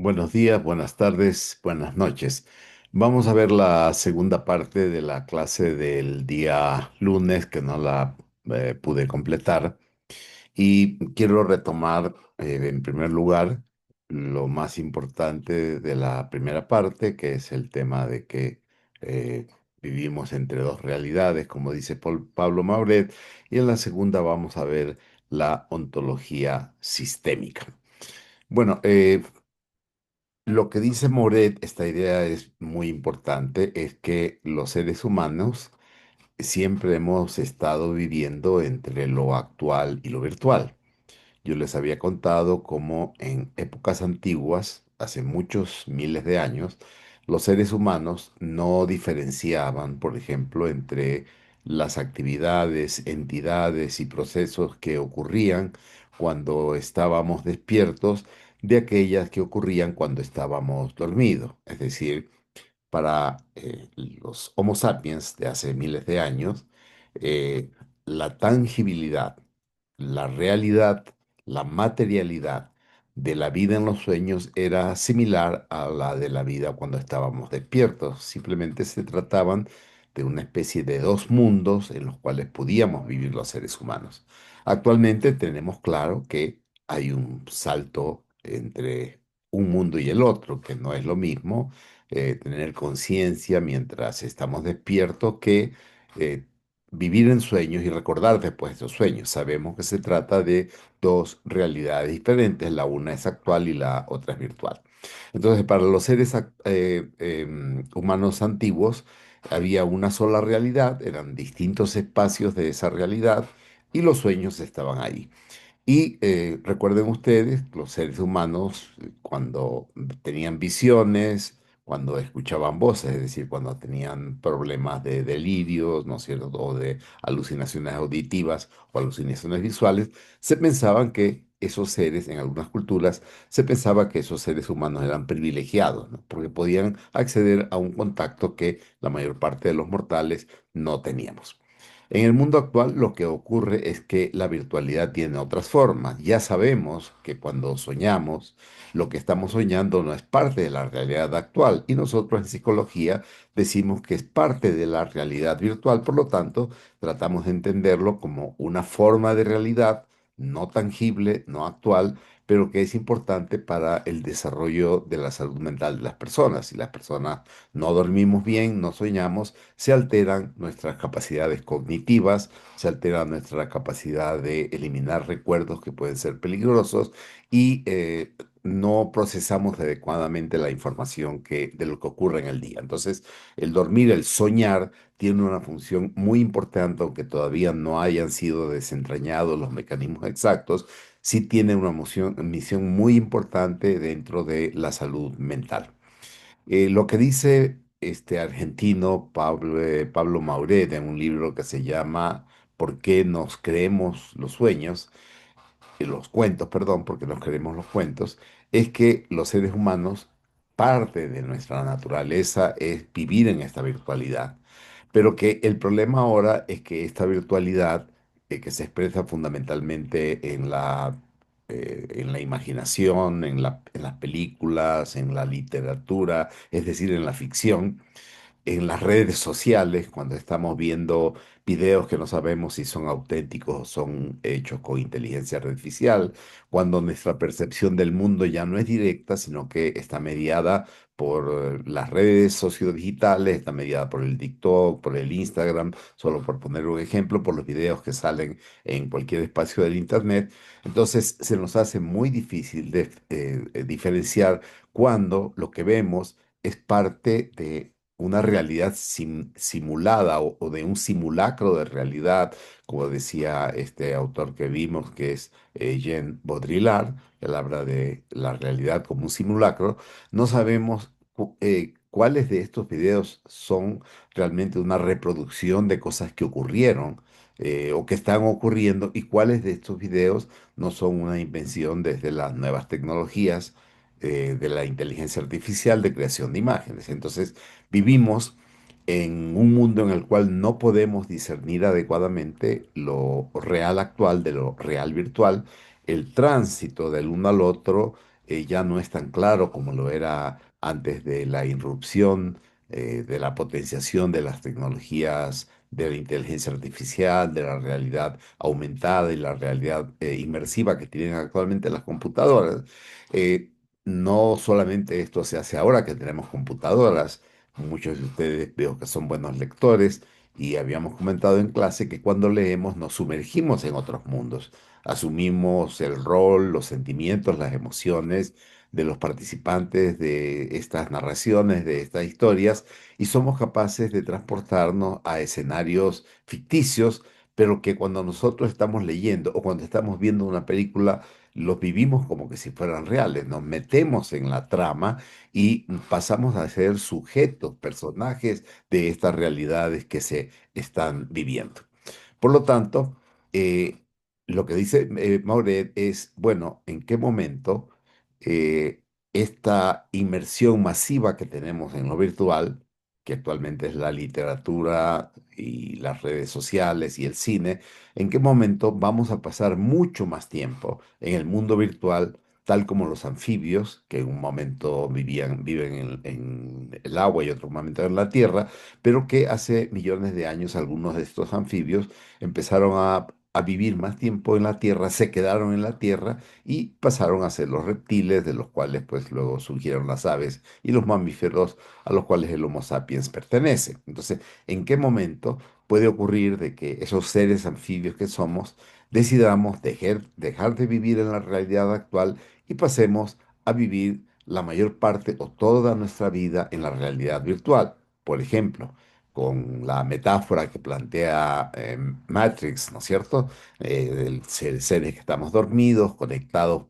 Buenos días, buenas tardes, buenas noches. Vamos a ver la segunda parte de la clase del día lunes que no la pude completar y quiero retomar en primer lugar lo más importante de la primera parte, que es el tema de que eh, vivimos entre dos realidades, como dice Pablo Mauret, y en la segunda vamos a ver la ontología sistémica. Bueno, lo que dice Moret, esta idea es muy importante, es que los seres humanos siempre hemos estado viviendo entre lo actual y lo virtual. Yo les había contado cómo en épocas antiguas, hace muchos miles de años, los seres humanos no diferenciaban, por ejemplo, entre las actividades, entidades y procesos que ocurrían cuando estábamos despiertos de aquellas que ocurrían cuando estábamos dormidos. Es decir, para los Homo sapiens de hace miles de años, la tangibilidad, la realidad, la materialidad de la vida en los sueños era similar a la de la vida cuando estábamos despiertos. Simplemente se trataban de una especie de dos mundos en los cuales podíamos vivir los seres humanos. Actualmente tenemos claro que hay un salto entre un mundo y el otro, que no es lo mismo tener conciencia mientras estamos despiertos que eh, vivir en sueños y recordar después de esos sueños. Sabemos que se trata de dos realidades diferentes, la una es actual y la otra es virtual. Entonces, para los seres humanos antiguos había una sola realidad, eran distintos espacios de esa realidad y los sueños estaban ahí. Y recuerden ustedes, los seres humanos, cuando tenían visiones, cuando escuchaban voces, es decir, cuando tenían problemas de delirios, ¿no es cierto?, o de alucinaciones auditivas o alucinaciones visuales, se pensaban que esos seres, en algunas culturas, se pensaba que esos seres humanos eran privilegiados, ¿no? Porque podían acceder a un contacto que la mayor parte de los mortales no teníamos. En el mundo actual lo que ocurre es que la virtualidad tiene otras formas. Ya sabemos que cuando soñamos, lo que estamos soñando no es parte de la realidad actual y nosotros en psicología decimos que es parte de la realidad virtual, por lo tanto, tratamos de entenderlo como una forma de realidad no tangible, no actual, pero que es importante para el desarrollo de la salud mental de las personas. Si las personas no dormimos bien, no soñamos, se alteran nuestras capacidades cognitivas, se altera nuestra capacidad de eliminar recuerdos que pueden ser peligrosos y no procesamos adecuadamente la información de lo que ocurre en el día. Entonces, el dormir, el soñar, tiene una función muy importante, aunque todavía no hayan sido desentrañados los mecanismos exactos, sí tiene una misión muy importante dentro de la salud mental. Lo que dice este argentino Pablo Mauret en un libro que se llama ¿Por qué nos creemos los sueños? Los cuentos, perdón, porque nos creemos los cuentos, es que los seres humanos, parte de nuestra naturaleza es vivir en esta virtualidad, pero que el problema ahora es que esta virtualidad, que se expresa fundamentalmente en la imaginación, en las películas, en la literatura, es decir, en la ficción, en las redes sociales, cuando estamos viendo videos que no sabemos si son auténticos o son hechos con inteligencia artificial, cuando nuestra percepción del mundo ya no es directa, sino que está mediada por las redes sociodigitales, está mediada por el TikTok, por el Instagram, solo por poner un ejemplo, por los videos que salen en cualquier espacio del Internet. Entonces se nos hace muy difícil diferenciar cuando lo que vemos es parte de una realidad simulada o de un simulacro de realidad, como decía este autor que vimos, que es Jean Baudrillard, que él habla de la realidad como un simulacro. No sabemos cuáles de estos videos son realmente una reproducción de cosas que ocurrieron o que están ocurriendo y cuáles de estos videos no son una invención desde las nuevas tecnologías de la inteligencia artificial de creación de imágenes. Entonces, vivimos en un mundo en el cual no podemos discernir adecuadamente lo real actual de lo real virtual. El tránsito del uno al otro ya no es tan claro como lo era antes de la irrupción, de la potenciación de las tecnologías de la inteligencia artificial, de la realidad aumentada y la realidad inmersiva que tienen actualmente las computadoras. Eh, no solamente esto se hace ahora que tenemos computadoras, muchos de ustedes veo que son buenos lectores y habíamos comentado en clase que cuando leemos nos sumergimos en otros mundos, asumimos el rol, los sentimientos, las emociones de los participantes de estas narraciones, de estas historias, y somos capaces de transportarnos a escenarios ficticios, pero que cuando nosotros estamos leyendo o cuando estamos viendo una película, los vivimos como que si fueran reales, nos metemos en la trama y pasamos a ser sujetos, personajes de estas realidades que se están viviendo. Por lo tanto, lo que dice Mauret es, bueno, ¿en qué momento esta inmersión masiva que tenemos en lo virtual, que actualmente es la literatura y las redes sociales y el cine, en qué momento vamos a pasar mucho más tiempo en el mundo virtual, tal como los anfibios, que en un momento viven en el agua y otro momento en la tierra, pero que hace millones de años algunos de estos anfibios empezaron a vivir más tiempo en la tierra, se quedaron en la tierra y pasaron a ser los reptiles, de los cuales pues luego surgieron las aves y los mamíferos a los cuales el Homo sapiens pertenece. Entonces, ¿en qué momento puede ocurrir de que esos seres anfibios que somos decidamos dejar de vivir en la realidad actual y pasemos a vivir la mayor parte o toda nuestra vida en la realidad virtual? Por ejemplo, con la metáfora que plantea Matrix, ¿no es cierto? Seres que estamos dormidos, conectados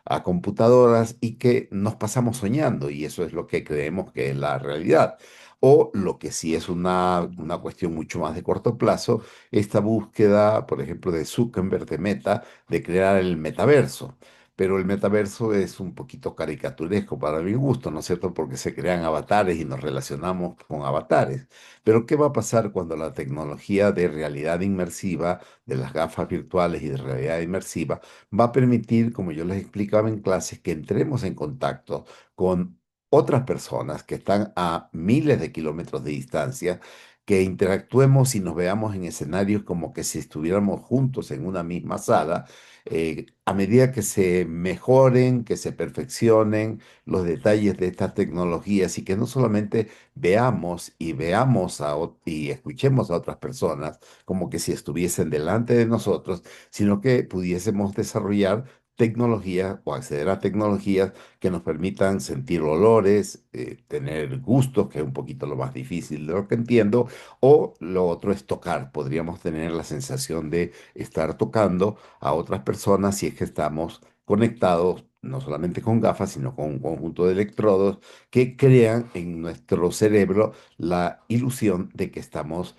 a computadoras y que nos pasamos soñando y eso es lo que creemos que es la realidad. O lo que sí es una cuestión mucho más de corto plazo, esta búsqueda, por ejemplo, de Zuckerberg, de Meta, de crear el metaverso. Pero el metaverso es un poquito caricaturesco para mi gusto, ¿no es cierto? Porque se crean avatares y nos relacionamos con avatares. Pero ¿qué va a pasar cuando la tecnología de realidad inmersiva, de las gafas virtuales y de realidad inmersiva, va a permitir, como yo les explicaba en clases, que entremos en contacto con otras personas que están a miles de kilómetros de distancia, que interactuemos y nos veamos en escenarios como que si estuviéramos juntos en una misma sala, a medida que se mejoren, que se perfeccionen los detalles de estas tecnologías y que no solamente veamos y escuchemos a otras personas como que si estuviesen delante de nosotros, sino que pudiésemos desarrollar tecnologías o acceder a tecnologías que nos permitan sentir olores, tener gustos, que es un poquito lo más difícil de lo que entiendo, o lo otro es tocar. Podríamos tener la sensación de estar tocando a otras personas si es que estamos conectados no solamente con gafas, sino con un conjunto de electrodos que crean en nuestro cerebro la ilusión de que estamos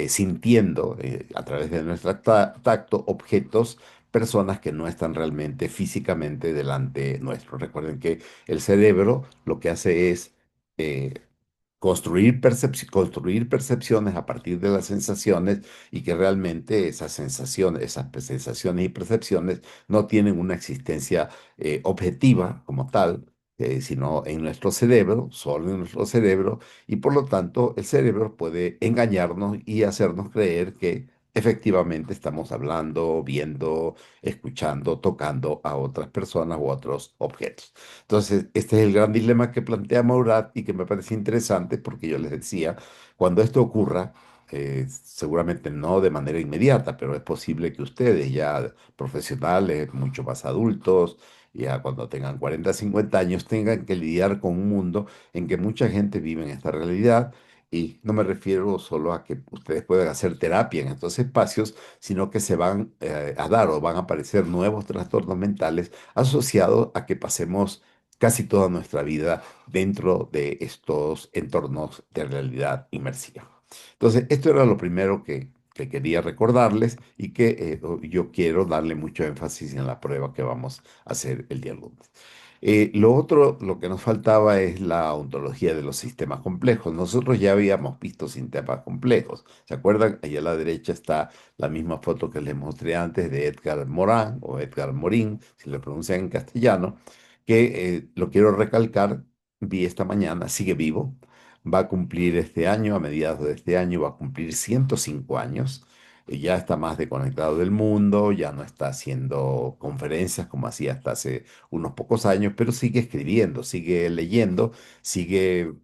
sintiendo a través de nuestro tacto objetos, personas que no están realmente físicamente delante nuestro. Recuerden que el cerebro lo que hace es eh, construir percepciones a partir de las sensaciones y que realmente esas sensaciones y percepciones no tienen una existencia objetiva como tal, sino en nuestro cerebro, solo en nuestro cerebro, y por lo tanto el cerebro puede engañarnos y hacernos creer que efectivamente estamos hablando, viendo, escuchando, tocando a otras personas u otros objetos. Entonces, este es el gran dilema que plantea Maurrat y que me parece interesante porque yo les decía, cuando esto ocurra, seguramente no de manera inmediata, pero es posible que ustedes ya profesionales, mucho más adultos, ya cuando tengan 40, 50 años, tengan que lidiar con un mundo en que mucha gente vive en esta realidad. Y no me refiero solo a que ustedes puedan hacer terapia en estos espacios, sino que se van a dar o van a aparecer nuevos trastornos mentales asociados a que pasemos casi toda nuestra vida dentro de estos entornos de realidad inmersiva. Entonces, esto era lo primero que quería recordarles y que yo quiero darle mucho énfasis en la prueba que vamos a hacer el día lunes. Lo otro, lo que nos faltaba es la ontología de los sistemas complejos. Nosotros ya habíamos visto sistemas complejos. ¿Se acuerdan? Allá a la derecha está la misma foto que les mostré antes de Edgar Morin o Edgar Morin, si le pronuncian en castellano. que lo quiero recalcar, vi esta mañana, sigue vivo, va a cumplir este año, a mediados de este año, va a cumplir 105 años, ya está más desconectado del mundo, ya no está haciendo conferencias como hacía hasta hace unos pocos años, pero sigue escribiendo, sigue leyendo, sigue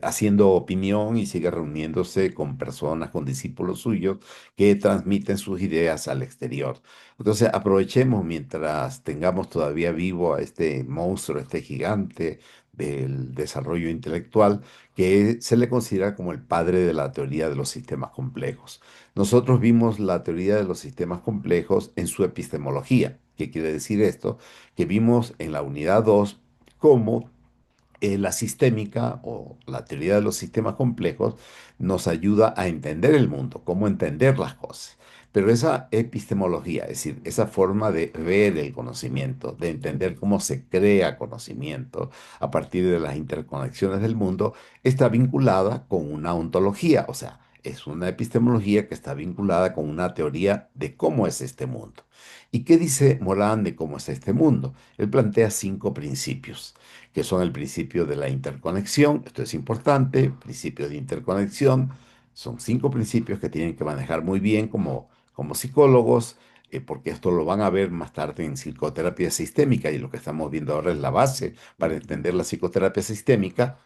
haciendo opinión y sigue reuniéndose con personas, con discípulos suyos que transmiten sus ideas al exterior. Entonces aprovechemos mientras tengamos todavía vivo a este monstruo, este gigante del desarrollo intelectual, que se le considera como el padre de la teoría de los sistemas complejos. Nosotros vimos la teoría de los sistemas complejos en su epistemología. ¿Qué quiere decir esto? Que vimos en la unidad 2 cómo la sistémica o la teoría de los sistemas complejos nos ayuda a entender el mundo, cómo entender las cosas. Pero esa epistemología, es decir, esa forma de ver el conocimiento, de entender cómo se crea conocimiento a partir de las interconexiones del mundo, está vinculada con una ontología, o sea, es una epistemología que está vinculada con una teoría de cómo es este mundo. ¿Y qué dice Morán de cómo es este mundo? Él plantea 5 principios que son el principio de la interconexión, esto es importante, principio de interconexión, son 5 principios que tienen que manejar muy bien como psicólogos, porque esto lo van a ver más tarde en psicoterapia sistémica y lo que estamos viendo ahora es la base para entender la psicoterapia sistémica.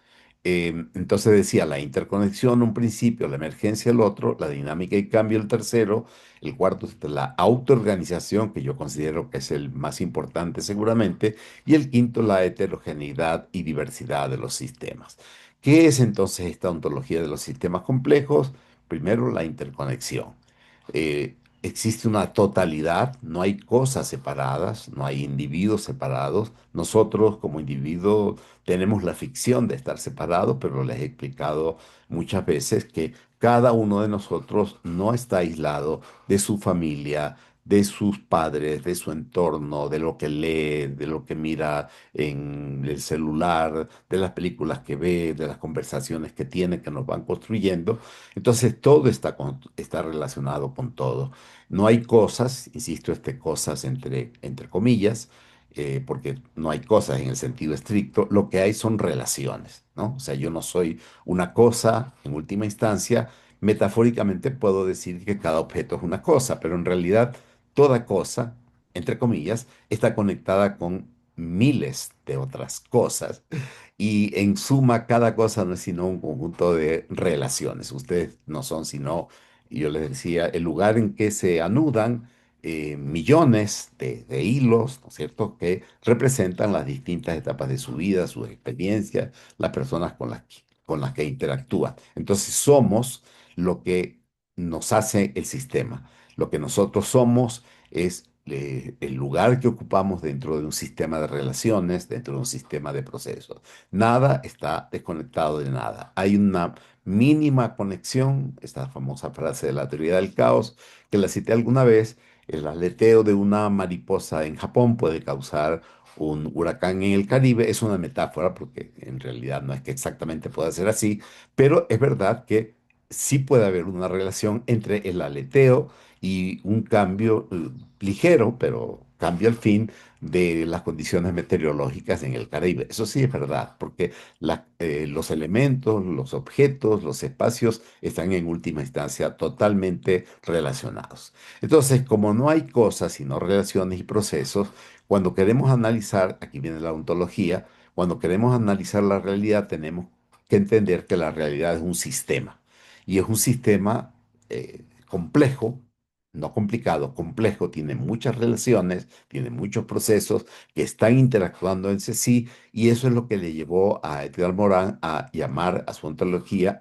Entonces decía la interconexión, un principio, la emergencia, el otro, la dinámica y cambio, el tercero, el cuarto es la autoorganización, que yo considero que es el más importante seguramente, y el quinto, la heterogeneidad y diversidad de los sistemas. ¿Qué es entonces esta ontología de los sistemas complejos? Primero, la interconexión. Existe una totalidad, no hay cosas separadas, no hay individuos separados. Nosotros como individuos tenemos la ficción de estar separados, pero les he explicado muchas veces que cada uno de nosotros no está aislado de su familia, de sus padres, de su entorno, de lo que lee, de lo que mira en el celular, de las películas que ve, de las conversaciones que tiene, que nos van construyendo. Entonces todo está relacionado con todo. No hay cosas, insisto, cosas entre comillas, porque no hay cosas en el sentido estricto, lo que hay son relaciones, ¿no? O sea, yo no soy una cosa en última instancia, metafóricamente puedo decir que cada objeto es una cosa, pero en realidad toda cosa, entre comillas, está conectada con miles de otras cosas y en suma cada cosa no es sino un conjunto de relaciones. Ustedes no son sino, yo les decía, el lugar en que se anudan millones de hilos, ¿no es cierto?, que representan las distintas etapas de su vida, sus experiencias, las personas con las que interactúan. Entonces somos lo que nos hace el sistema. Lo que nosotros somos es el lugar que ocupamos dentro de un sistema de relaciones, dentro de un sistema de procesos. Nada está desconectado de nada. Hay una mínima conexión, esta famosa frase de la teoría del caos, que la cité alguna vez, el aleteo de una mariposa en Japón puede causar un huracán en el Caribe. Es una metáfora porque en realidad no es que exactamente pueda ser así, pero es verdad que sí puede haber una relación entre el aleteo y un cambio ligero, pero cambio al fin de las condiciones meteorológicas en el Caribe. Eso sí es verdad, porque los elementos, los objetos, los espacios están en última instancia totalmente relacionados. Entonces, como no hay cosas sino relaciones y procesos, cuando queremos analizar, aquí viene la ontología, cuando queremos analizar la realidad tenemos que entender que la realidad es un sistema y es un sistema complejo, no complicado, complejo, tiene muchas relaciones, tiene muchos procesos que están interactuando entre sí y eso es lo que le llevó a Edgar Morin a llamar a su ontología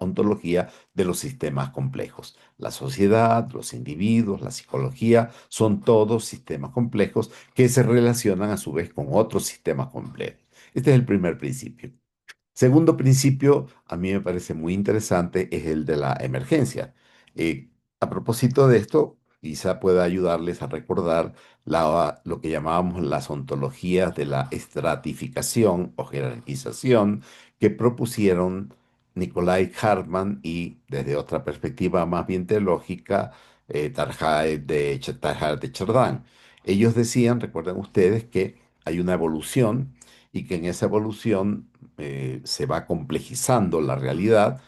de los sistemas complejos. La sociedad, los individuos, la psicología son todos sistemas complejos que se relacionan a su vez con otros sistemas complejos. Este es el primer principio. Segundo principio, a mí me parece muy interesante, es el de la emergencia. A propósito de esto, quizá pueda ayudarles a recordar lo que llamábamos las ontologías de la estratificación o jerarquización que propusieron Nikolai Hartmann y, desde otra perspectiva más bien teológica, Teilhard de Chardin. Ellos decían, recuerden ustedes, que hay una evolución y que en esa evolución se va complejizando la realidad.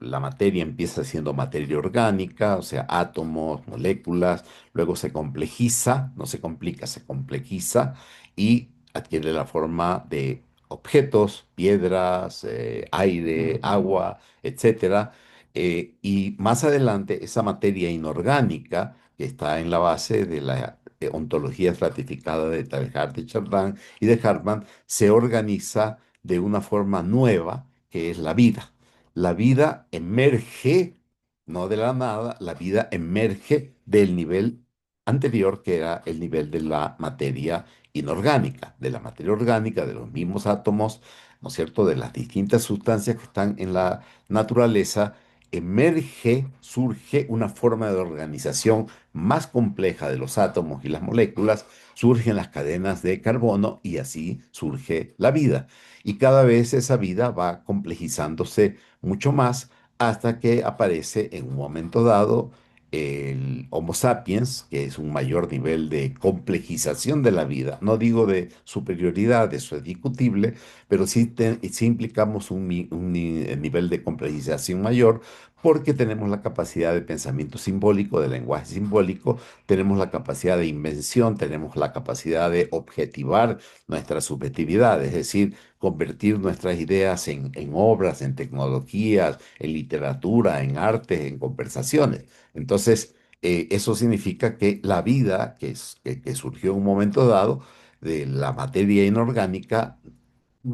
La materia empieza siendo materia orgánica, o sea, átomos, moléculas, luego se complejiza, no se complica, se complejiza y adquiere la forma de objetos, piedras, aire, agua, etcétera. Y más adelante, esa materia inorgánica que está en la base de la ontología estratificada de Teilhard de Chardin y de Hartmann, se organiza de una forma nueva, que es la vida. La vida emerge, no de la nada, la vida emerge del nivel anterior, que era el nivel de la materia inorgánica, de la materia orgánica, de los mismos átomos, ¿no es cierto?, de las distintas sustancias que están en la naturaleza, emerge, surge una forma de organización más compleja de los átomos y las moléculas, surgen las cadenas de carbono y así surge la vida. Y cada vez esa vida va complejizándose mucho más hasta que aparece en un momento dado el Homo sapiens, que es un mayor nivel de complejización de la vida. No digo de superioridad, eso es discutible, pero sí, sí implicamos un nivel de complejización mayor porque tenemos la capacidad de pensamiento simbólico, de lenguaje simbólico, tenemos la capacidad de invención, tenemos la capacidad de objetivar nuestra subjetividad, es decir, convertir nuestras ideas en obras, en tecnologías, en literatura, en artes, en conversaciones. Entonces, eso significa que la vida que surgió en un momento dado de la materia inorgánica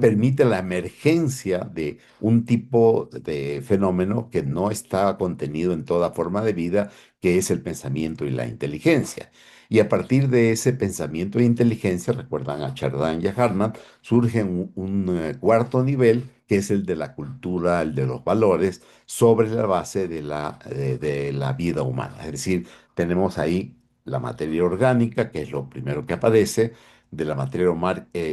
permite la emergencia de un tipo de fenómeno que no está contenido en toda forma de vida, que es el pensamiento y la inteligencia. Y a partir de ese pensamiento e inteligencia, recuerdan a Chardin y a Hartmann, surge un cuarto nivel, que es el de la cultura, el de los valores, sobre la base de la vida humana. Es decir, tenemos ahí la materia orgánica, que es lo primero que aparece, de la materia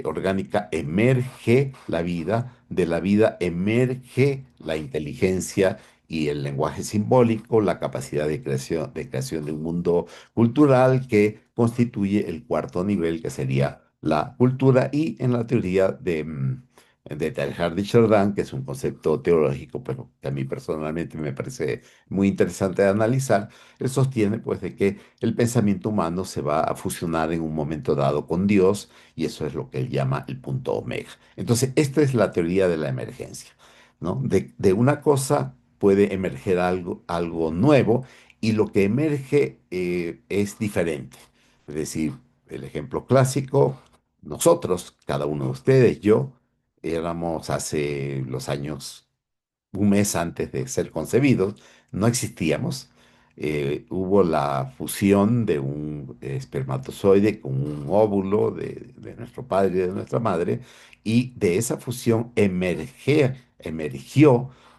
orgánica emerge la vida, de la vida emerge la inteligencia y el lenguaje simbólico, la capacidad de creación de un mundo cultural que constituye el cuarto nivel, que sería la cultura, y en la teoría de Teilhard de Chardin, que es un concepto teológico, pero que a mí personalmente me parece muy interesante de analizar, él sostiene pues de que el pensamiento humano se va a fusionar en un momento dado con Dios y eso es lo que él llama el punto omega. Entonces, esta es la teoría de la emergencia, ¿no? De una cosa puede emerger algo nuevo y lo que emerge es diferente. Es decir, el ejemplo clásico, nosotros, cada uno de ustedes, yo, éramos hace los años un mes antes de ser concebidos, no existíamos. Hubo la fusión de un espermatozoide con un óvulo de nuestro padre y de nuestra madre, y de esa fusión emergió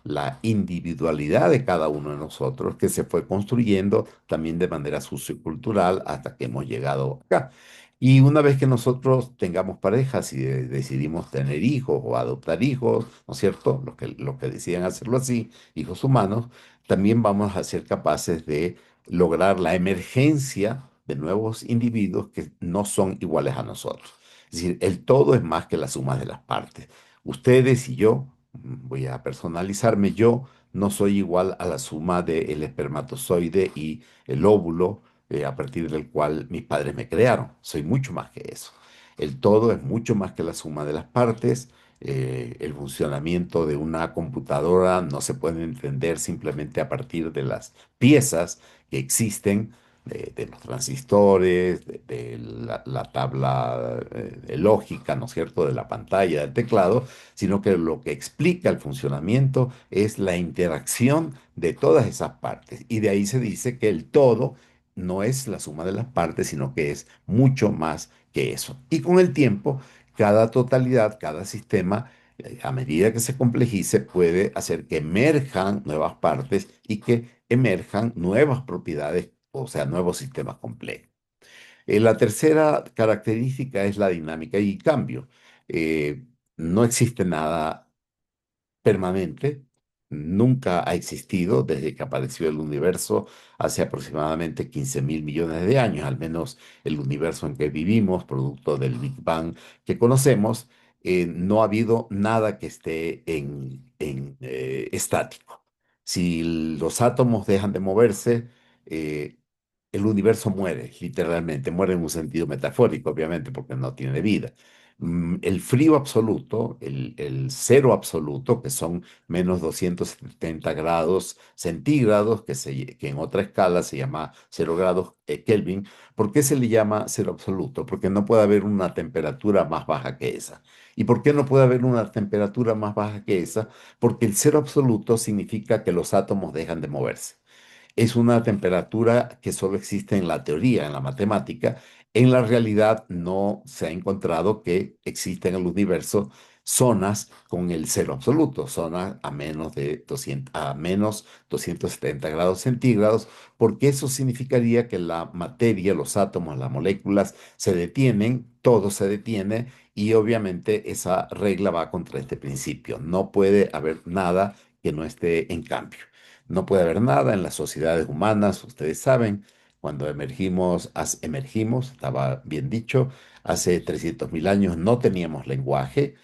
la individualidad de cada uno de nosotros, que se fue construyendo también de manera sociocultural hasta que hemos llegado acá. Y una vez que nosotros tengamos parejas y decidimos tener hijos o adoptar hijos, ¿no es cierto? Los que deciden hacerlo así, hijos humanos, también vamos a ser capaces de lograr la emergencia de nuevos individuos que no son iguales a nosotros. Es decir, el todo es más que la suma de las partes. Ustedes y yo, voy a personalizarme, yo no soy igual a la suma del espermatozoide y el óvulo a partir del cual mis padres me crearon. Soy mucho más que eso. El todo es mucho más que la suma de las partes. El funcionamiento de una computadora no se puede entender simplemente a partir de las piezas que existen, de los transistores, de la tabla de lógica, ¿no es cierto?, de la pantalla, del teclado, sino que lo que explica el funcionamiento es la interacción de todas esas partes. Y de ahí se dice que el todo no es la suma de las partes, sino que es mucho más que eso. Y con el tiempo, cada totalidad, cada sistema, a medida que se complejice, puede hacer que emerjan nuevas partes y que emerjan nuevas propiedades, o sea, nuevos sistemas complejos. La tercera característica es la dinámica y cambio. No existe nada permanente, nunca ha existido desde que apareció el universo hace aproximadamente 15.000 millones de años, al menos el universo en que vivimos, producto del Big Bang que conocemos. no ha habido nada que esté en estático. Si los átomos dejan de moverse, eh, el universo muere, literalmente, muere en un sentido metafórico, obviamente, porque no tiene vida. El frío absoluto, el cero absoluto, que son menos 270 grados centígrados, que en otra escala se llama 0 grados Kelvin. ¿Por qué se le llama cero absoluto? Porque no puede haber una temperatura más baja que esa. ¿Y por qué no puede haber una temperatura más baja que esa? Porque el cero absoluto significa que los átomos dejan de moverse. Es una temperatura que solo existe en la teoría, en la matemática. En la realidad no se ha encontrado que existen en el universo zonas con el cero absoluto, zonas a menos de 200, a menos 270 grados centígrados, porque eso significaría que la materia, los átomos, las moléculas se detienen, todo se detiene y obviamente esa regla va contra este principio. No puede haber nada que no esté en cambio. No puede haber nada en las sociedades humanas, ustedes saben, cuando emergimos, estaba bien dicho, hace 300.000 años no teníamos lenguaje,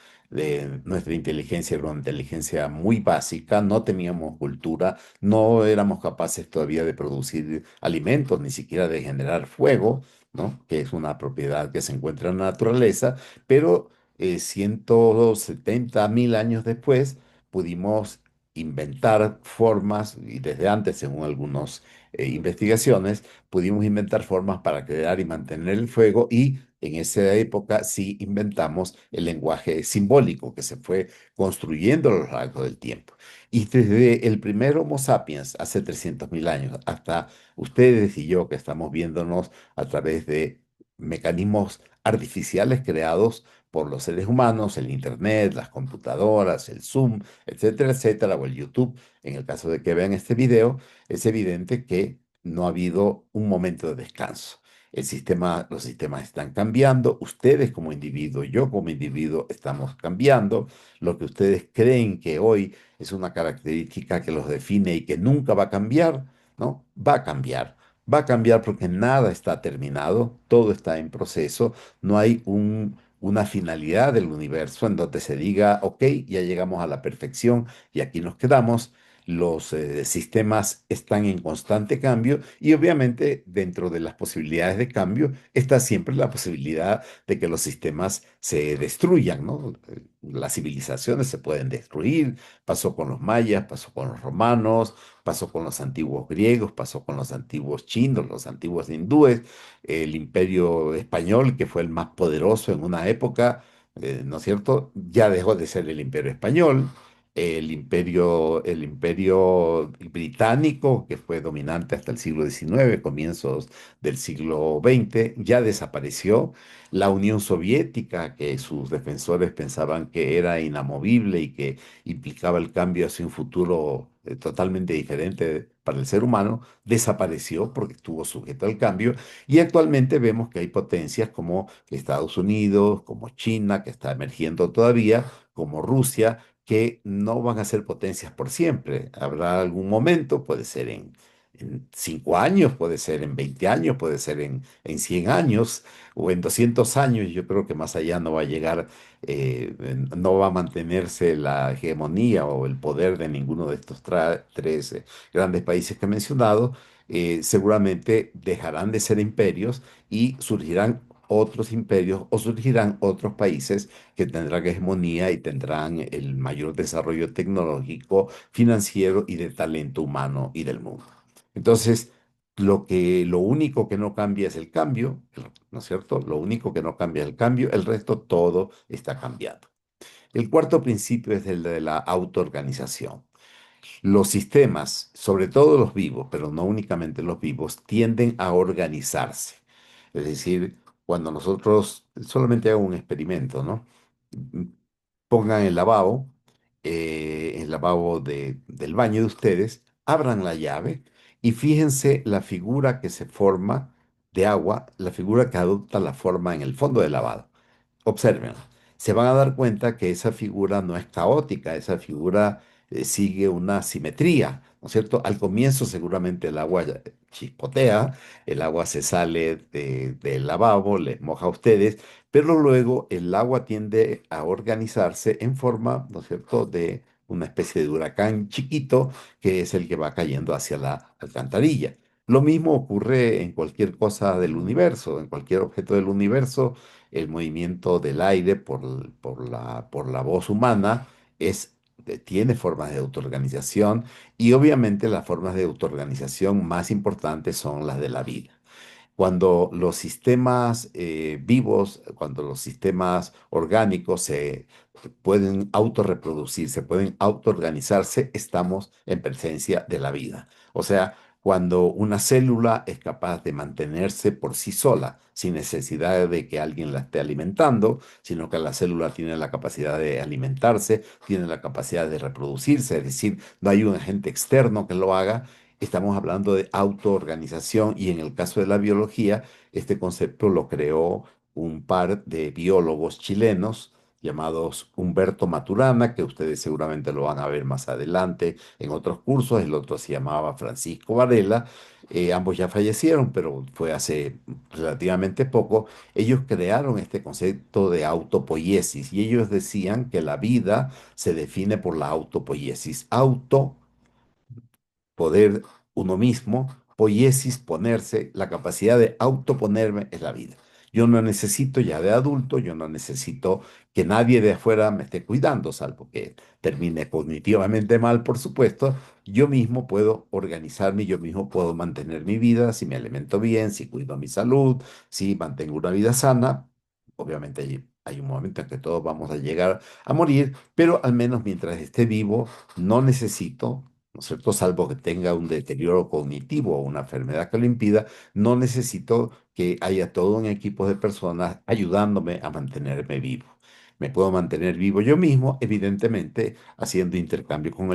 nuestra inteligencia era una inteligencia muy básica, no teníamos cultura, no éramos capaces todavía de producir alimentos, ni siquiera de generar fuego, ¿no? Que es una propiedad que se encuentra en la naturaleza, pero 170.000 años después pudimos inventar formas, y desde antes, según algunas investigaciones, pudimos inventar formas para crear y mantener el fuego y en esa época sí inventamos el lenguaje simbólico que se fue construyendo a lo largo del tiempo. Y desde el primer Homo sapiens, hace 300.000 años, hasta ustedes y yo que estamos viéndonos a través de mecanismos artificiales creados por los seres humanos, el Internet, las computadoras, el Zoom, etcétera, etcétera, o el YouTube, en el caso de que vean este video, es evidente que no ha habido un momento de descanso. Los sistemas están cambiando, ustedes como individuo, yo como individuo estamos cambiando. Lo que ustedes creen que hoy es una característica que los define y que nunca va a cambiar, ¿no? Va a cambiar. Va a cambiar porque nada está terminado, todo está en proceso, no hay una finalidad del universo en donde se diga, ok, ya llegamos a la perfección y aquí nos quedamos. Los sistemas están en constante cambio y obviamente dentro de las posibilidades de cambio está siempre la posibilidad de que los sistemas se destruyan, ¿no? Las civilizaciones se pueden destruir, pasó con los mayas, pasó con los romanos, pasó con los antiguos griegos, pasó con los antiguos chinos, los antiguos hindúes, el imperio español, que fue el más poderoso en una época, ¿no es cierto? Ya dejó de ser el imperio español. El imperio británico, que fue dominante hasta el siglo XIX, comienzos del siglo XX, ya desapareció. La Unión Soviética, que sus defensores pensaban que era inamovible y que implicaba el cambio hacia un futuro totalmente diferente para el ser humano, desapareció porque estuvo sujeto al cambio y actualmente vemos que hay potencias como Estados Unidos, como China, que está emergiendo todavía, como Rusia, que no van a ser potencias por siempre. Habrá algún momento, puede ser en 5 años, puede ser en 20 años, puede ser en 100 años o en 200 años. Yo creo que más allá no va a llegar, no va a mantenerse la hegemonía o el poder de ninguno de estos tres grandes países que he mencionado. Seguramente dejarán de ser imperios y surgirán otros imperios o surgirán otros países que tendrán hegemonía y tendrán el mayor desarrollo tecnológico, financiero y de talento humano y del mundo. Entonces, lo único que no cambia es el cambio, ¿no es cierto? Lo único que no cambia es el cambio, el resto todo está cambiando. El cuarto principio es el de la autoorganización. Los sistemas, sobre todo los vivos, pero no únicamente los vivos, tienden a organizarse. Es decir, cuando nosotros solamente hago un experimento, ¿no? Pongan el lavabo del baño de ustedes, abran la llave y fíjense la figura que se forma de agua, la figura que adopta la forma en el fondo del lavado. Observen, se van a dar cuenta que esa figura no es caótica, esa figura sigue una simetría, ¿no es cierto? Al comienzo seguramente el agua chispotea, el agua se sale del lavabo, les moja a ustedes, pero luego el agua tiende a organizarse en forma, ¿no es cierto?, de una especie de huracán chiquito que es el que va cayendo hacia la alcantarilla. Lo mismo ocurre en cualquier cosa del universo, en cualquier objeto del universo, el movimiento del aire por la voz humana es, tiene formas de autoorganización y obviamente las formas de autoorganización más importantes son las de la vida. Cuando los sistemas vivos, cuando los sistemas orgánicos se pueden autorreproducirse, pueden autoorganizarse, estamos en presencia de la vida. O sea, cuando una célula es capaz de mantenerse por sí sola, sin necesidad de que alguien la esté alimentando, sino que la célula tiene la capacidad de alimentarse, tiene la capacidad de reproducirse, es decir, no hay un agente externo que lo haga. Estamos hablando de autoorganización y en el caso de la biología, este concepto lo creó un par de biólogos chilenos llamados Humberto Maturana, que ustedes seguramente lo van a ver más adelante en otros cursos. El otro se llamaba Francisco Varela. Ambos ya fallecieron, pero fue hace relativamente poco. Ellos crearon este concepto de autopoiesis y ellos decían que la vida se define por la autopoiesis. Auto poder uno mismo, poiesis, ponerse, la capacidad de autoponerme es la vida. Yo no necesito ya de adulto, yo no necesito que nadie de afuera me esté cuidando, salvo que termine cognitivamente mal, por supuesto. Yo mismo puedo organizarme, yo mismo puedo mantener mi vida, si me alimento bien, si cuido mi salud, si mantengo una vida sana. Obviamente hay un momento en que todos vamos a llegar a morir, pero al menos mientras esté vivo, no necesito, ¿no es cierto? Salvo que tenga un deterioro cognitivo o una enfermedad que lo impida, no necesito que haya todo un equipo de personas ayudándome a mantenerme vivo. Me puedo mantener vivo yo mismo, evidentemente, haciendo intercambio con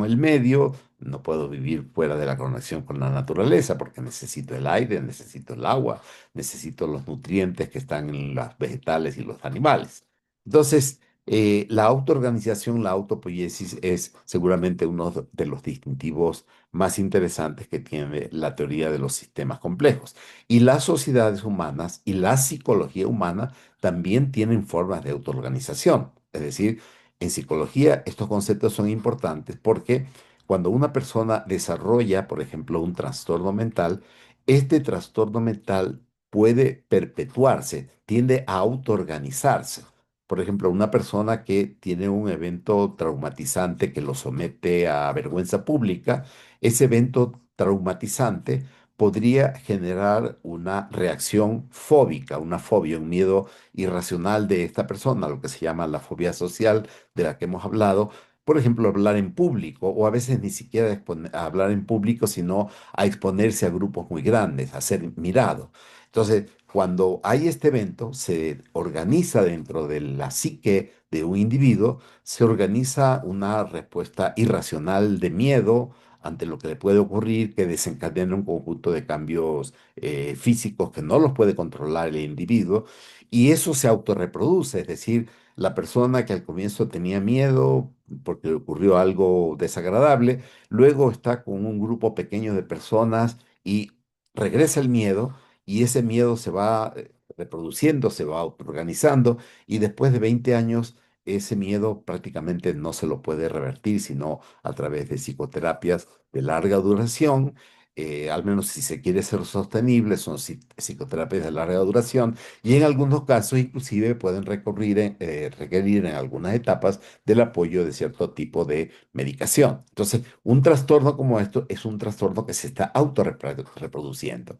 el medio. No puedo vivir fuera de la conexión con la naturaleza porque necesito el aire, necesito el agua, necesito los nutrientes que están en las vegetales y los animales. Entonces, la autoorganización, la autopoiesis es seguramente uno de los distintivos más interesantes que tiene la teoría de los sistemas complejos. Y las sociedades humanas y la psicología humana también tienen formas de autoorganización. Es decir, en psicología estos conceptos son importantes porque cuando una persona desarrolla, por ejemplo, un trastorno mental, este trastorno mental puede perpetuarse, tiende a autoorganizarse. Por ejemplo, una persona que tiene un evento traumatizante que lo somete a vergüenza pública, ese evento traumatizante podría generar una reacción fóbica, una fobia, un miedo irracional de esta persona, lo que se llama la fobia social de la que hemos hablado. Por ejemplo, hablar en público o a veces ni siquiera a hablar en público, sino a exponerse a grupos muy grandes, a ser mirado. Entonces, cuando hay este evento, se organiza dentro de la psique de un individuo, se organiza una respuesta irracional de miedo ante lo que le puede ocurrir, que desencadena un conjunto de cambios físicos que no los puede controlar el individuo, y eso se autorreproduce, es decir, la persona que al comienzo tenía miedo porque le ocurrió algo desagradable, luego está con un grupo pequeño de personas y regresa el miedo y ese miedo se va reproduciendo, se va autoorganizando y después de 20 años ese miedo prácticamente no se lo puede revertir, sino a través de psicoterapias de larga duración. Al menos si se quiere ser sostenible, son psicoterapias de larga duración y en algunos casos inclusive pueden requerir en algunas etapas del apoyo de cierto tipo de medicación. Entonces, un trastorno como esto es un trastorno que se está autorreproduciendo.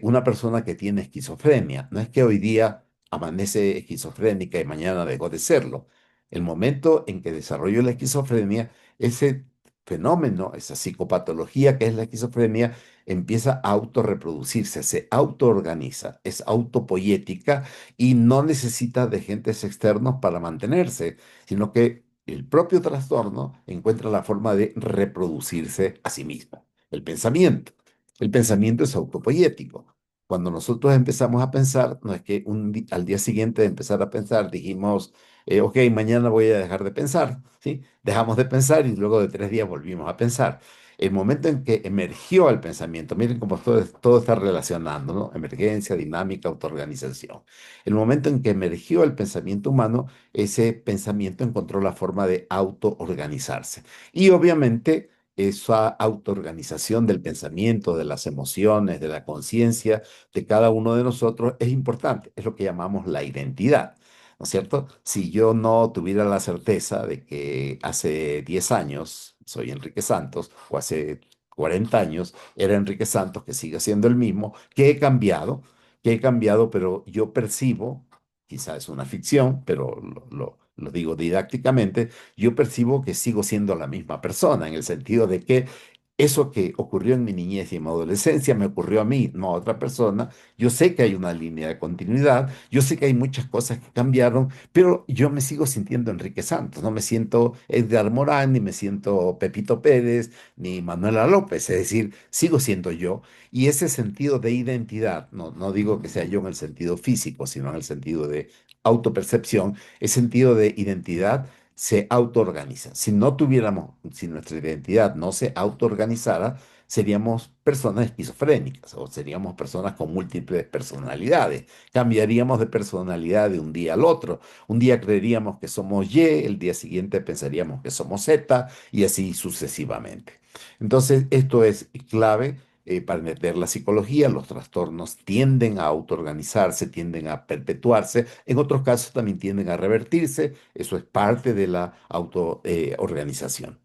Una persona que tiene esquizofrenia, no es que hoy día amanece esquizofrénica y mañana dejó de serlo. El momento en que desarrolló la esquizofrenia, ese fenómeno, esa psicopatología que es la esquizofrenia, empieza a autorreproducirse, se autoorganiza, es autopoyética y no necesita de agentes externos para mantenerse, sino que el propio trastorno encuentra la forma de reproducirse a sí mismo. El pensamiento. El pensamiento es autopoyético. Cuando nosotros empezamos a pensar, no es que al día siguiente de empezar a pensar dijimos, ok, mañana voy a dejar de pensar, ¿sí? Dejamos de pensar y luego de 3 días volvimos a pensar. El momento en que emergió el pensamiento, miren cómo todo está relacionando, ¿no? Emergencia, dinámica, autoorganización. El momento en que emergió el pensamiento humano, ese pensamiento encontró la forma de autoorganizarse. Y obviamente esa autoorganización del pensamiento, de las emociones, de la conciencia de cada uno de nosotros es importante. Es lo que llamamos la identidad. ¿No es cierto? Si yo no tuviera la certeza de que hace 10 años soy Enrique Santos o hace 40 años era Enrique Santos, que sigue siendo el mismo, que he cambiado, pero yo percibo, quizás es una ficción, pero lo digo didácticamente, yo percibo que sigo siendo la misma persona, en el sentido de que eso que ocurrió en mi niñez y en mi adolescencia me ocurrió a mí, no a otra persona. Yo sé que hay una línea de continuidad, yo sé que hay muchas cosas que cambiaron, pero yo me sigo sintiendo Enrique Santos, no me siento Edgar Morán, ni me siento Pepito Pérez, ni Manuela López, es decir, sigo siendo yo. Y ese sentido de identidad, no digo que sea yo en el sentido físico, sino en el sentido de autopercepción, ese sentido de identidad se autoorganiza. Si no tuviéramos, si nuestra identidad no se autoorganizara, seríamos personas esquizofrénicas o seríamos personas con múltiples personalidades. Cambiaríamos de personalidad de un día al otro. Un día creeríamos que somos Y, el día siguiente pensaríamos que somos Z y así sucesivamente. Entonces, esto es clave para entender la psicología. Los trastornos tienden a autoorganizarse, tienden a perpetuarse. En otros casos también tienden a revertirse. Eso es parte de la autoorganización.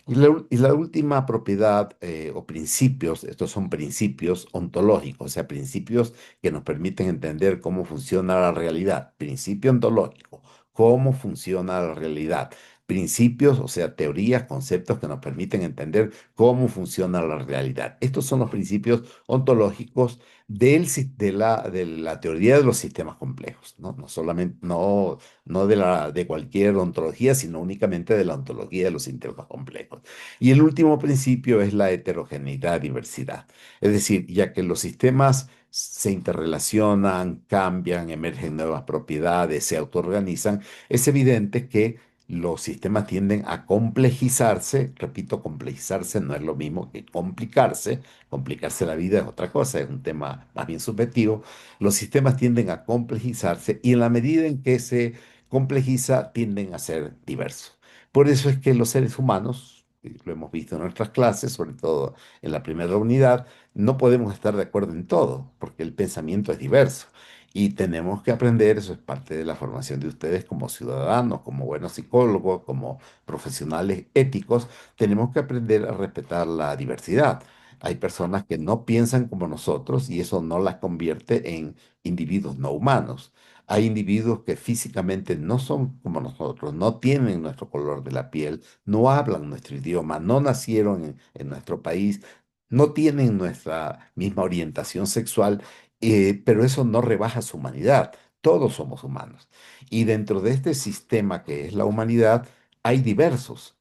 Y la última propiedad o principios, estos son principios ontológicos, o sea, principios que nos permiten entender cómo funciona la realidad. Principio ontológico, cómo funciona la realidad. Principios, o sea, teorías, conceptos que nos permiten entender cómo funciona la realidad. Estos son los principios ontológicos de la teoría de los sistemas complejos, ¿no? No solamente, no de cualquier ontología, sino únicamente de la ontología de los sistemas complejos. Y el último principio es la heterogeneidad, diversidad. Es decir, ya que los sistemas se interrelacionan, cambian, emergen nuevas propiedades, se autoorganizan, es evidente que los sistemas tienden a complejizarse. Repito, complejizarse no es lo mismo que complicarse. Complicarse la vida es otra cosa, es un tema más bien subjetivo. Los sistemas tienden a complejizarse y en la medida en que se complejiza, tienden a ser diversos. Por eso es que los seres humanos, y lo hemos visto en nuestras clases, sobre todo en la primera unidad, no podemos estar de acuerdo en todo, porque el pensamiento es diverso. Y tenemos que aprender, eso es parte de la formación de ustedes como ciudadanos, como buenos psicólogos, como profesionales éticos, tenemos que aprender a respetar la diversidad. Hay personas que no piensan como nosotros y eso no las convierte en individuos no humanos. Hay individuos que físicamente no son como nosotros, no tienen nuestro color de la piel, no hablan nuestro idioma, no nacieron en nuestro país, no tienen nuestra misma orientación sexual, pero eso no rebaja su humanidad. Todos somos humanos. Y dentro de este sistema que es la humanidad, hay diversos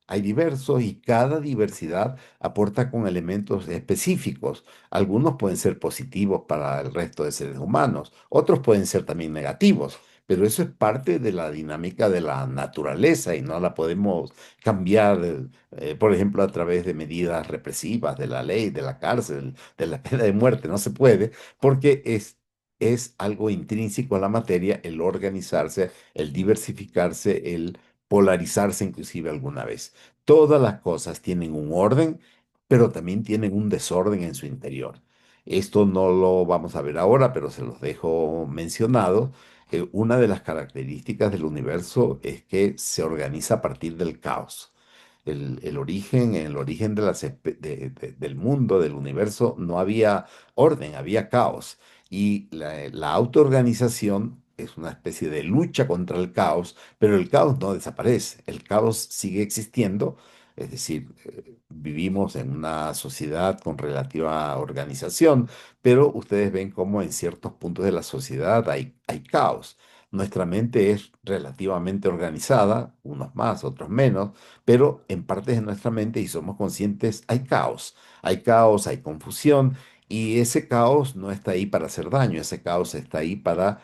y cada diversidad aporta con elementos específicos. Algunos pueden ser positivos para el resto de seres humanos, otros pueden ser también negativos, pero eso es parte de la dinámica de la naturaleza y no la podemos cambiar, por ejemplo, a través de medidas represivas, de la ley, de la cárcel, de la pena de muerte. No se puede porque es algo intrínseco a la materia el organizarse, el diversificarse, el polarizarse inclusive alguna vez. Todas las cosas tienen un orden, pero también tienen un desorden en su interior. Esto no lo vamos a ver ahora, pero se los dejo mencionado. Una de las características del universo es que se organiza a partir del caos. En el origen del mundo, del universo, no había orden, había caos. Y la autoorganización es una especie de lucha contra el caos, pero el caos no desaparece, el caos sigue existiendo. Es decir, vivimos en una sociedad con relativa organización, pero ustedes ven cómo en ciertos puntos de la sociedad hay caos. Nuestra mente es relativamente organizada, unos más, otros menos, pero en partes de nuestra mente, y somos conscientes, hay caos, hay confusión, Y ese caos no está ahí para hacer daño, ese caos está ahí para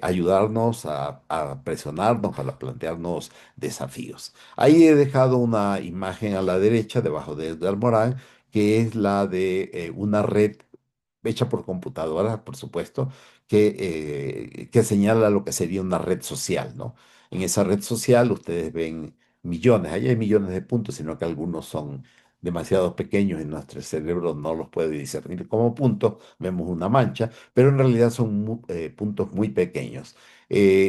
ayudarnos a presionarnos, para plantearnos desafíos. Ahí he dejado una imagen a la derecha, debajo de Edgar Morán, que es la de una red hecha por computadora, por supuesto, que señala lo que sería una red social, ¿no? En esa red social ustedes ven millones, ahí hay millones de puntos, sino que algunos son demasiado pequeños y nuestro cerebro no los puede discernir como puntos, vemos una mancha, pero en realidad son puntos muy pequeños.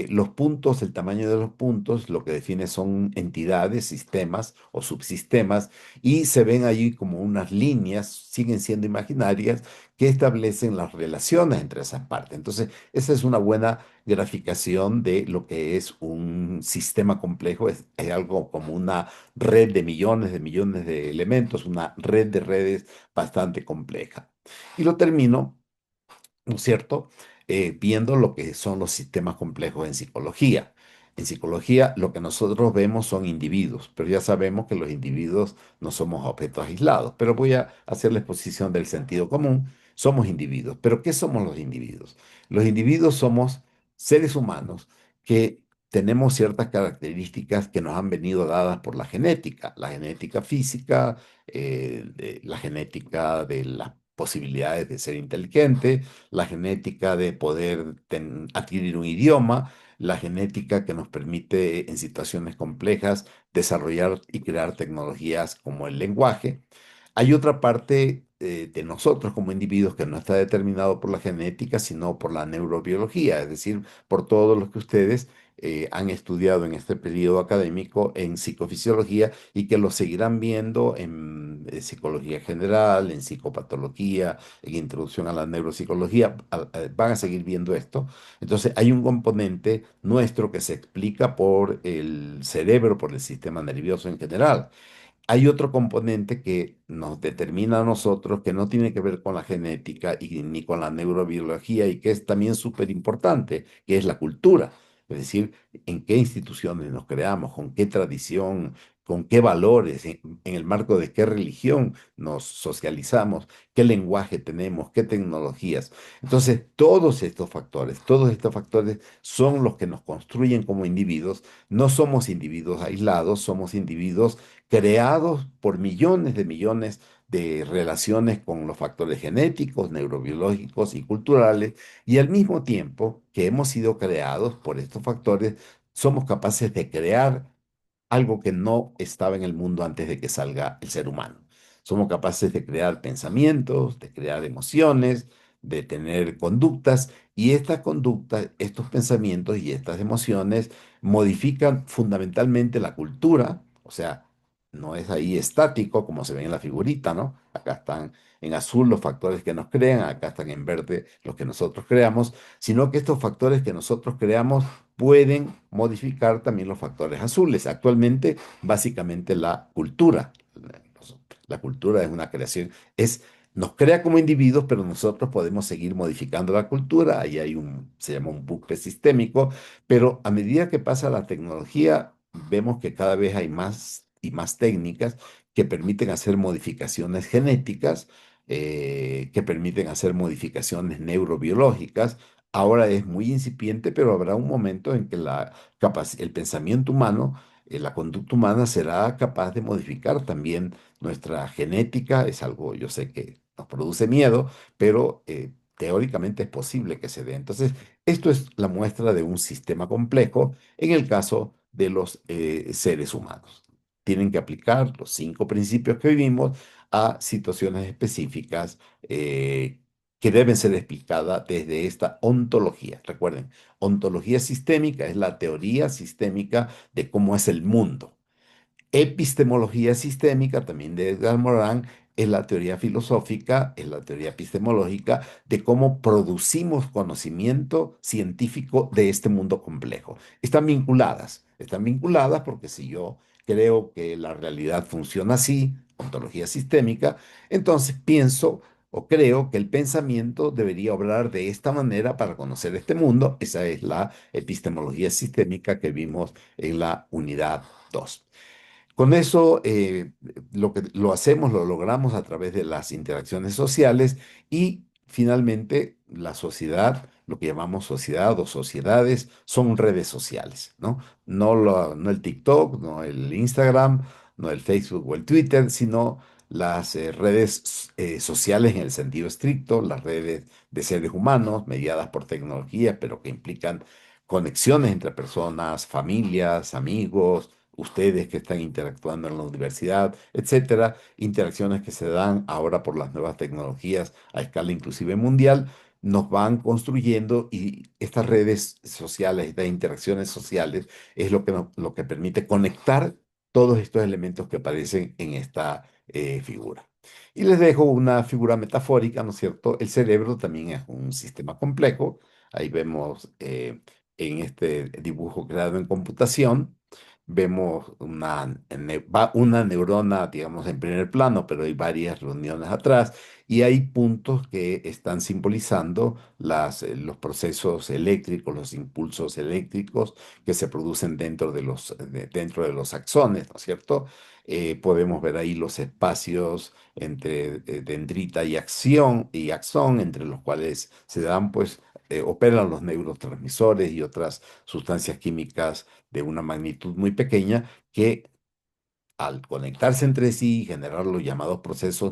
Los puntos, el tamaño de los puntos, lo que define son entidades, sistemas o subsistemas, y se ven allí como unas líneas, siguen siendo imaginarias, que establecen las relaciones entre esas partes. Entonces, esa es una buena graficación de lo que es un sistema complejo. Es algo como una red de millones de elementos, una red de redes bastante compleja. Y lo termino, ¿no es cierto? Viendo lo que son los sistemas complejos en psicología. En psicología, lo que nosotros vemos son individuos, pero ya sabemos que los individuos no somos objetos aislados. Pero voy a hacer la exposición del sentido común. Somos individuos. ¿Pero qué somos los individuos? Los individuos somos seres humanos que tenemos ciertas características que nos han venido dadas por la genética física, la genética de las posibilidades de ser inteligente, la genética de poder adquirir un idioma, la genética que nos permite en situaciones complejas desarrollar y crear tecnologías como el lenguaje. Hay otra parte de nosotros como individuos que no está determinado por la genética, sino por la neurobiología, es decir, por todo lo que ustedes han estudiado en este periodo académico en psicofisiología y que lo seguirán viendo en psicología general, en psicopatología, en introducción a la neuropsicología, van a seguir viendo esto. Entonces, hay un componente nuestro que se explica por el cerebro, por el sistema nervioso en general. Hay otro componente que nos determina a nosotros que no tiene que ver con la genética y ni con la neurobiología y que es también súper importante, que es la cultura. Es decir, en qué instituciones nos creamos, con qué tradición, con qué valores, en el marco de qué religión nos socializamos, qué lenguaje tenemos, qué tecnologías. Entonces, todos estos factores son los que nos construyen como individuos. No somos individuos aislados, somos individuos creados por millones de relaciones con los factores genéticos, neurobiológicos y culturales, y al mismo tiempo que hemos sido creados por estos factores, somos capaces de crear algo que no estaba en el mundo antes de que salga el ser humano. Somos capaces de crear pensamientos, de crear emociones, de tener conductas, y estas conductas, estos pensamientos y estas emociones modifican fundamentalmente la cultura, o sea, no es ahí estático como se ve en la figurita, ¿no? Acá están en azul los factores que nos crean, acá están en verde los que nosotros creamos, sino que estos factores que nosotros creamos pueden modificar también los factores azules. Actualmente, básicamente la cultura. La cultura es una creación, nos crea como individuos, pero nosotros podemos seguir modificando la cultura. Ahí se llama un bucle sistémico, pero a medida que pasa la tecnología, vemos que cada vez hay más y más técnicas que permiten hacer modificaciones genéticas, que permiten hacer modificaciones neurobiológicas. Ahora es muy incipiente, pero habrá un momento en que el pensamiento humano, la conducta humana será capaz de modificar también nuestra genética. Es algo, yo sé que nos produce miedo, pero teóricamente es posible que se dé. Entonces, esto es la muestra de un sistema complejo en el caso de los seres humanos. Tienen que aplicar los 5 principios que vivimos a situaciones específicas que deben ser explicadas desde esta ontología. Recuerden, ontología sistémica es la teoría sistémica de cómo es el mundo. Epistemología sistémica, también de Edgar Morin, es la teoría filosófica, es la teoría epistemológica de cómo producimos conocimiento científico de este mundo complejo. Están vinculadas porque si yo creo que la realidad funciona así, ontología sistémica, entonces pienso o creo que el pensamiento debería obrar de esta manera para conocer este mundo. Esa es la epistemología sistémica que vimos en la unidad 2. Con eso, lo que lo hacemos, lo logramos a través de las interacciones sociales y finalmente la sociedad, lo que llamamos sociedad o sociedades, son redes sociales, ¿no? No el TikTok, no el Instagram, no el Facebook o el Twitter, sino las redes sociales en el sentido estricto, las redes de seres humanos mediadas por tecnología, pero que implican conexiones entre personas, familias, amigos, ustedes que están interactuando en la universidad, etcétera, interacciones que se dan ahora por las nuevas tecnologías a escala inclusive mundial, nos van construyendo y estas redes sociales, estas interacciones sociales, es lo que permite conectar todos estos elementos que aparecen en esta figura. Y les dejo una figura metafórica, ¿no es cierto? El cerebro también es un sistema complejo. Ahí vemos en este dibujo creado en computación, vemos una neurona, digamos, en primer plano, pero hay varias reuniones atrás y hay puntos que están simbolizando los procesos eléctricos, los impulsos eléctricos que se producen dentro de los axones, ¿no es cierto? Podemos ver ahí los espacios entre dendrita y axón, entre los cuales se dan, pues, operan los neurotransmisores y otras sustancias químicas de una magnitud muy pequeña que al conectarse entre sí y generar los llamados procesos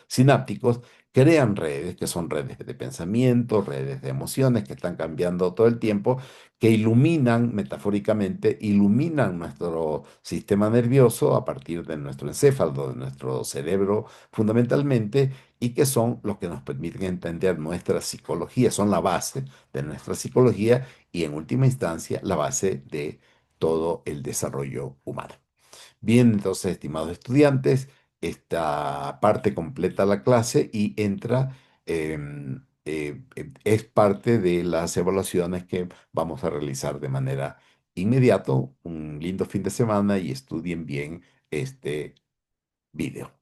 sinápticos, crean redes que son redes de pensamiento, redes de emociones que están cambiando todo el tiempo, que iluminan, metafóricamente, iluminan nuestro sistema nervioso a partir de nuestro encéfalo, de nuestro cerebro fundamentalmente, y que son los que nos permiten entender nuestra psicología, son la base de nuestra psicología y en última instancia la base de todo el desarrollo humano. Bien, entonces, estimados estudiantes, esta parte completa la clase y entra, es parte de las evaluaciones que vamos a realizar de manera inmediata. Un lindo fin de semana y estudien bien este video.